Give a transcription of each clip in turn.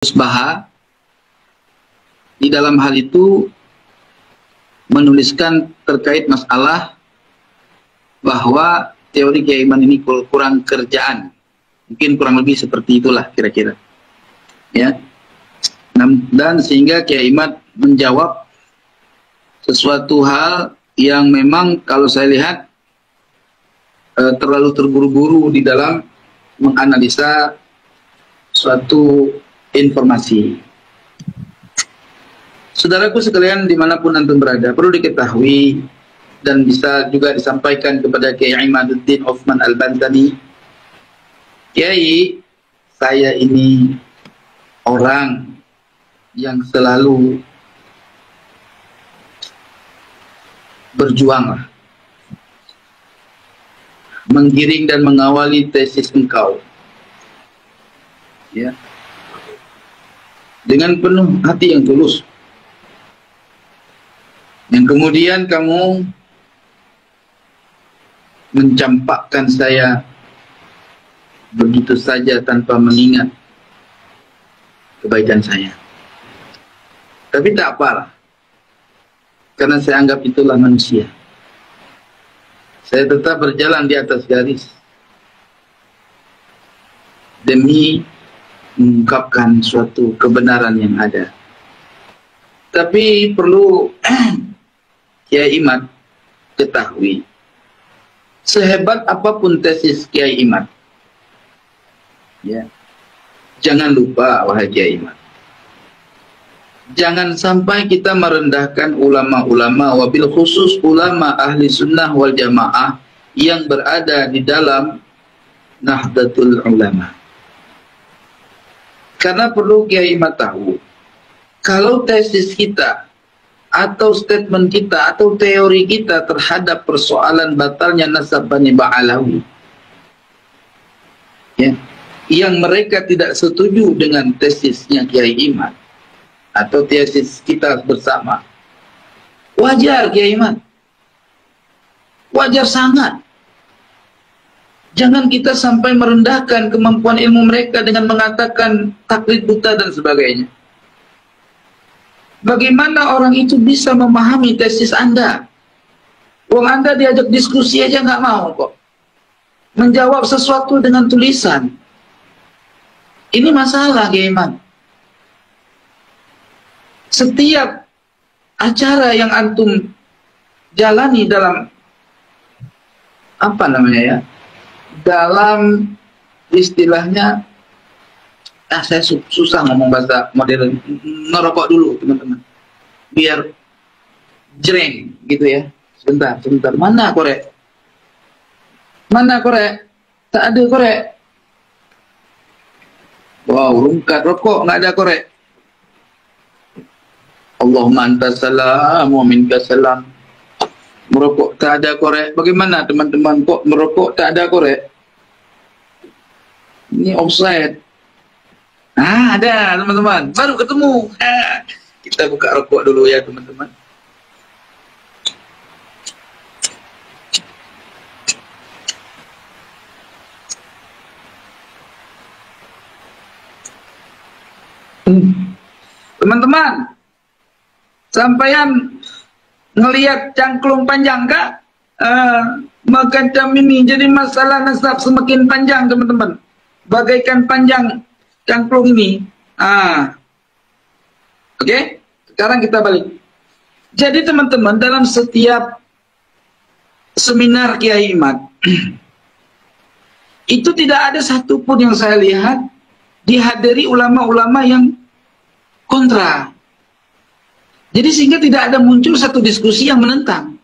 Baha di dalam hal itu menuliskan terkait masalah bahwa teori Kiai Iman ini kurang kerjaan, mungkin kurang lebih seperti itulah kira-kira, ya. Dan sehingga Kiai Iman menjawab sesuatu hal yang memang kalau saya lihat terlalu terburu-buru di dalam menganalisa suatu informasi. Saudaraku sekalian dimanapun antum berada, perlu diketahui dan bisa juga disampaikan kepada Kiai Imaduddin Uthman Al-Bantani, Kiai, saya ini orang yang selalu berjuang menggiring dan mengawali tesis engkau, ya, dengan penuh hati yang tulus, yang kemudian kamu mencampakkan saya begitu saja tanpa mengingat kebaikan saya. Tapi tak apalah, karena saya anggap itulah manusia. Saya tetap berjalan di atas garis demi mengungkapkan suatu kebenaran yang ada. Tapi perlu Kiai Iman ketahui, sehebat apapun tesis Kiai Iman, ya, jangan lupa wahai Kiai Iman, jangan sampai kita merendahkan ulama-ulama, wabil khusus ulama ahli sunnah wal jamaah yang berada di dalam Nahdlatul Ulama. Karena perlu Kiai Iman tahu, kalau tesis kita atau statement kita atau teori kita terhadap persoalan batalnya nasab Bani Ba'alawi, ya, yang mereka tidak setuju dengan tesisnya Kiai Iman atau tesis kita bersama, wajar Kiai Iman, wajar sangat. Jangan kita sampai merendahkan kemampuan ilmu mereka dengan mengatakan taklid buta dan sebagainya. Bagaimana orang itu bisa memahami tesis Anda? Wong Anda diajak diskusi aja nggak mau kok. Menjawab sesuatu dengan tulisan. Ini masalah Kiai Iman. Setiap acara yang antum jalani dalam apa namanya ya, dalam istilahnya, saya susah ngomong bahasa modern, ngerokok dulu teman-teman biar jreng gitu ya. Sebentar, mana korek, tak ada korek. Wow, rungkat rokok nggak ada korek. Allahumma anta salam wa minka salam. Merokok tak ada korek. Bagaimana teman-teman, kok merokok tak ada korek? Ini offside. Ada teman-teman, baru ketemu. Kita buka rokok dulu ya teman-teman. Teman-teman, sampean ngelihat cangklung panjang kak? Macam ini jadi masalah nasab semakin panjang teman-teman, bagaikan panjang cangklung ini. Oke, sekarang kita balik. Jadi teman-teman, dalam setiap seminar Kiai Iman itu tidak ada satupun yang saya lihat dihadiri ulama-ulama yang kontra. Jadi sehingga tidak ada muncul satu diskusi yang menentang.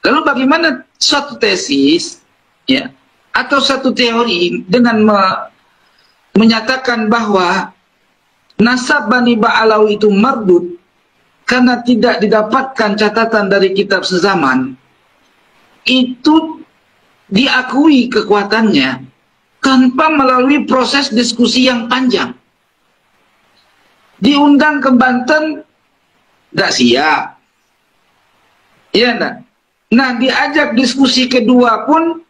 Lalu bagaimana suatu tesis, ya, atau satu teori dengan menyatakan bahwa nasab Bani Ba'alawi itu mardud karena tidak didapatkan catatan dari kitab sezaman, itu diakui kekuatannya tanpa melalui proses diskusi yang panjang. Diundang ke Banten, nggak siap, iya enggak? Nah, diajak diskusi kedua pun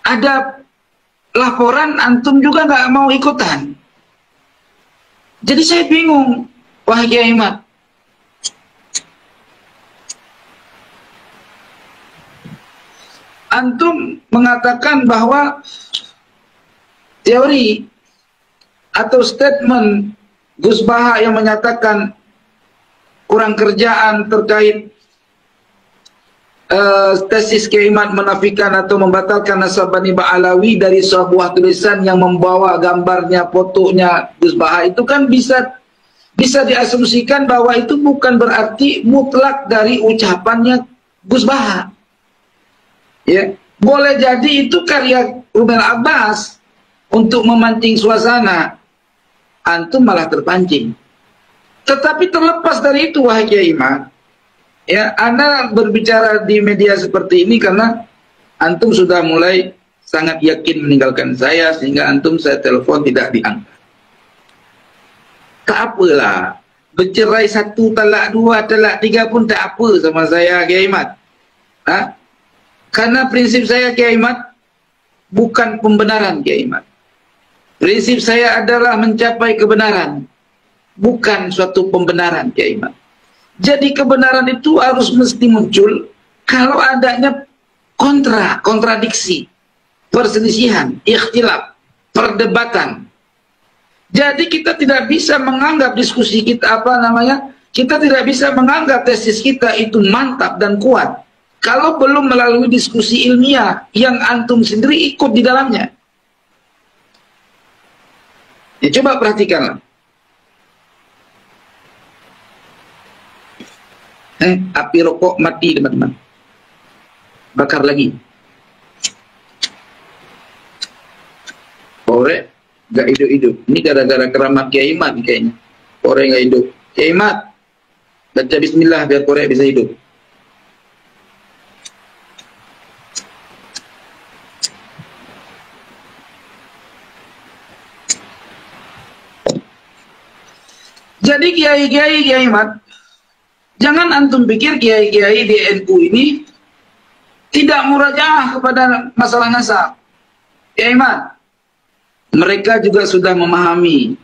ada laporan, antum juga nggak mau ikutan. Jadi saya bingung, wahai Kiai Ahmad. Antum mengatakan bahwa teori atau statement Gus Baha yang menyatakan kurang kerjaan terkait tesis Kiai Ahmad menafikan atau membatalkan nasab Bani Ba'alawi dari sebuah tulisan yang membawa gambarnya, fotonya Gus Baha, itu kan bisa diasumsikan bahwa itu bukan berarti mutlak dari ucapannya Gus Baha. Ya, boleh jadi itu karya Rumel Abbas untuk memancing suasana. Antum malah terpancing. Tetapi terlepas dari itu, wahai Kiai Ahmad, ya, Anda berbicara di media seperti ini karena antum sudah mulai sangat yakin meninggalkan saya, sehingga antum saya telepon tidak diangkat. Tak apalah, bercerai 1, talak 2, talak 3 pun tak apa sama saya, Kiai Ahmad. Karena prinsip saya, Kiai Ahmad, bukan pembenaran, Kiai Ahmad. Prinsip saya adalah mencapai kebenaran, bukan suatu pembenaran, Kiai Ahmad. Jadi kebenaran itu harus mesti muncul kalau adanya kontradiksi, perselisihan, ikhtilaf, perdebatan. Jadi kita tidak bisa menganggap diskusi kita kita tidak bisa menganggap tesis kita itu mantap dan kuat kalau belum melalui diskusi ilmiah yang antum sendiri ikut di dalamnya. Ya, coba perhatikanlah. Api rokok mati, teman-teman. Bakar lagi. Korek gak hidup-hidup. Ini gara-gara keramat Kiai Ahmad kayaknya. Korek gak hidup. Kiai Ahmad, baca bismillah biar korek bisa hidup. Jadi Kiai Ahmad, jangan antum pikir kiai-kiai di NU ini tidak murajaah kepada masalah nasab. Kiai Ahmad, mereka juga sudah memahami.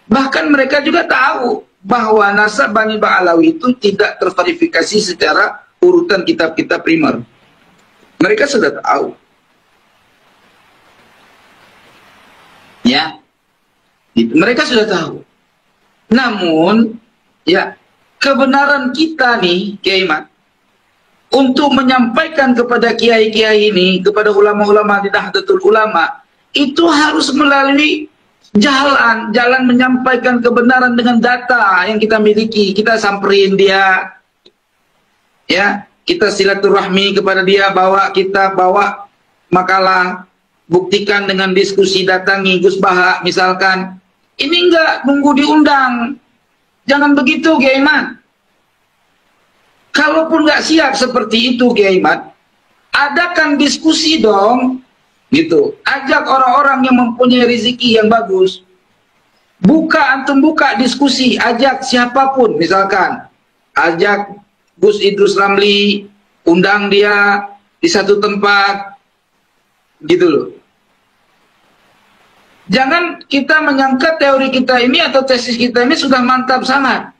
Bahkan mereka juga tahu bahwa nasab Bani Ba'alawi itu tidak terverifikasi secara urutan kitab-kitab primer. Mereka sudah tahu. Ya, mereka sudah tahu. Namun, ya, kebenaran kita nih, Kiai Ahmad, untuk menyampaikan kepada kiai-kiai ini, kepada ulama-ulama di Nahdlatul Ulama, itu harus melalui jalan menyampaikan kebenaran dengan data yang kita miliki. Kita samperin dia, ya, kita silaturahmi kepada dia, kita bawa makalah, buktikan dengan diskusi, datangi Gus Baha misalkan. Ini enggak nunggu diundang. Jangan begitu, Kiai Ahmad. Kalaupun nggak siap seperti itu, Kiai Ahmad, adakan diskusi dong, gitu. Ajak orang-orang yang mempunyai rezeki yang bagus. Antum buka diskusi, ajak siapapun, misalkan, ajak Gus Idrus Ramli, undang dia di satu tempat, gitu loh. Jangan kita menyangka teori kita ini atau tesis kita ini sudah mantap sangat.